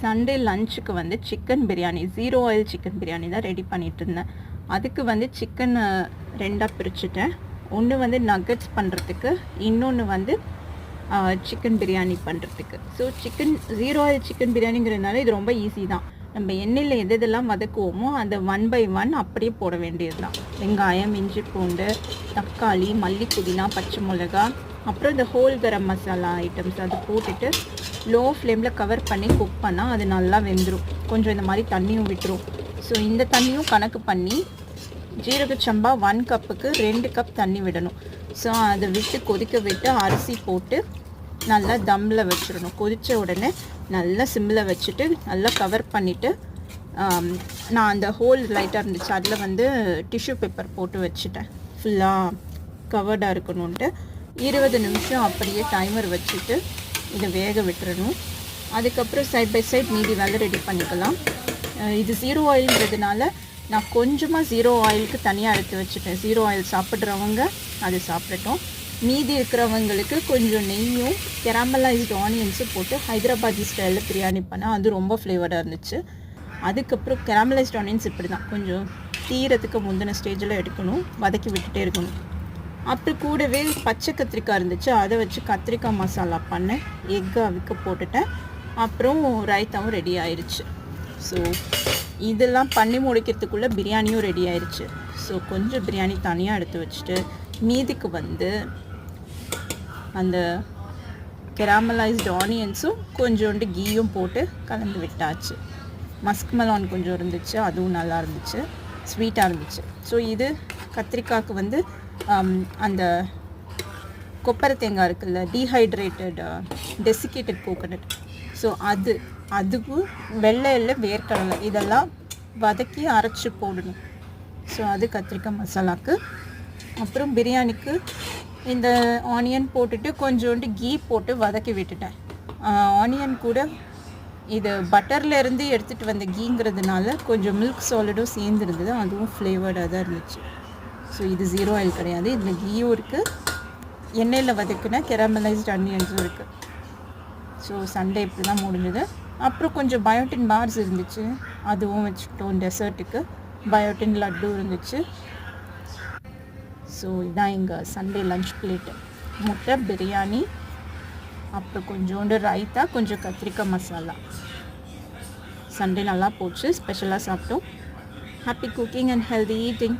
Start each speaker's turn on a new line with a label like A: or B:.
A: Sunday லஞ்சுக்கு வந்து chicken biryani, 0 oil chicken biryani தான் ரெடி பண்ணிட்டு இருந்தேன். அதுக்கு வந்து சிக்கனை 2ஆக பிரிச்சுட்டேன். ஒன்று வந்து நக்கட்ஸ் பண்ணுறதுக்கு, இன்னொன்று வந்து சிக்கன் பிரியாணி பண்ணுறதுக்கு. ஸோ சிக்கன் 0 ஆயில் சிக்கன் பிரியாணிங்கிறதுனால இது ரொம்ப ஈஸி தான். நம்ம எண்ணெயில் எதெல்லாம் வதக்குவோமோ அதை 1 by 1 அப்படியே போட வேண்டியது தான். வெங்காயம், இஞ்சி பூண்டு, தக்காளி, மல்லி, புதினா, பச்சை மிளகா, அப்புறம் இந்த ஹோல் கரம் மசாலா ஐட்டம்ஸ் அது போட்டுட்டு லோ ஃப்ளேமில் கவர் பண்ணி குக் பண்ணால் அது நல்லா வெந்துடும். கொஞ்சம் இந்த மாதிரி தண்ணியும் விட்டுரும். ஸோ இந்த தண்ணியும் கணக்கு பண்ணி ஜீரக சம்பா 1 கப்புக்கு 2 கப் தண்ணி விடணும். ஸோ அதை விட்டு கொதிக்க விட்டு அரிசி போட்டு நல்லா தம்மில் வச்சிடணும். கொதித்த உடனே நல்லா சிம்மில் வச்சுட்டு நல்லா கவர் பண்ணிவிட்டு நான் அந்த ஹோல் லைட்டாக இருந்துச்சு அதில் வந்து டிஷ்யூ பேப்பர் போட்டு வச்சுட்டேன். ஃபுல்லாக கவர்டாக இருக்கணுன்ட்டு 20 நிமிஷம் அப்படியே டைமர் வச்சுட்டு இதை வேக விட்டுறணும். அதுக்கப்புறம் சைட் பை சைட் மீதி வேலை ரெடி பண்ணிக்கலாம். இது 0 ஆயில்ன்றதுனால நான் கொஞ்சமாக 0 ஆயிலுக்கு தனியாக எடுத்து வச்சுட்டேன். 0 ஆயில் சாப்பிட்றவங்க அது சாப்பிடட்டும். மீதி இருக்கிறவங்களுக்கு கொஞ்சம் நெய்யும் கெராமலைஸ்டு ஆனியன்ஸும் போட்டு ஹைதராபாதி ஸ்டைலில் பிரியாணி பண்ணால் அது ரொம்ப ஃப்ளேவர்டாக இருந்துச்சு. அதுக்கப்புறம் கெராமலைஸ்டு ஆனியன்ஸ் இப்படி தான் கொஞ்சம் தீரத்துக்கு முந்தின ஸ்டேஜில் எடுக்கணும், வதக்கி விட்டுட்டே இருக்கணும். அப்புறம் கூடவே பச்சை கத்திரிக்காய் இருந்துச்சு, அதை வச்சு கத்திரிக்காய் மசாலா பண்ணேன். எக்கு அவிக்க போட்டுட்டேன். அப்புறம் ரைத்தாவும் ரெடி ஆயிடுச்சு. ஸோ இதெல்லாம் பண்ணி முடிக்கிறதுக்குள்ளே பிரியாணியும் ரெடி ஆயிடுச்சு. ஸோ கொஞ்சம் பிரியாணி தனியாக எடுத்து வச்சுட்டு மீதிக்கு வந்து அந்த கெராமலைஸ்டு ஆனியன்ஸும் கொஞ்சோண்டு கீயும் போட்டு கலந்து விட்டாச்சு. மஸ்க் மெலான் கொஞ்சம் இருந்துச்சு, அதுவும் நல்லா இருந்துச்சு, ஸ்வீட்டாக இருந்துச்சு. ஸோ இது கத்திரிக்காய்க்கு வந்து அந்த கொப்பரை தேங்காய் இருக்குல்ல, டீஹைட்ரேட்டட் டெசிகேட்டட் கோகனட், ஸோ அதுவும் வெள்ளை இல்லை வேர்க்கடலை இதெல்லாம் வதக்கி அரைச்சி போடணும். ஸோ அது கத்திரிக்காய் மசாலாவுக்கு. அப்புறம் பிரியாணிக்கு இந்த ஆனியன் போட்டுட்டு கொஞ்சோண்டு கீ போட்டு வதக்கி விட்டுட்டேன். ஆனியன் கூட இது பட்டர்லேருந்து எடுத்துகிட்டு வந்த கீங்கிறதுனால கொஞ்சம் மில்க் சாலிடும் சேர்ந்துருந்தது, அதுவும் ஃப்ளேவர்டாக தான் இருந்துச்சு. ஸோ இது 0 ஆயில் கிடையாது, இதில் கீயும் இருக்குது, எண்ணெயில் வதக்குன கெராமலைஸ்டு ஆனியன்ஸும் இருக்குது. ஸோ சண்டே இப்படி தான் முடிஞ்சது. அப்புறம் கொஞ்சம் பயோட்டின் பார்ஸ் இருந்துச்சு, அதுவும் வச்சுட்டோம். டெசர்ட்டுக்கு பயோட்டின் லட்டு இருந்துச்சு. ஸோ இதான் எங்கள் சண்டே லஞ்ச் பிளேட்டு. முட்டை, பிரியாணி, அப்புறம் கொஞ்சோண்டு ரைத்தா, கொஞ்சம் கத்திரிக்காய் மசாலா. சண்டே நல்லா போச்சு, ஸ்பெஷலாக சாப்பிட்டோம். Happy cooking and healthy eating.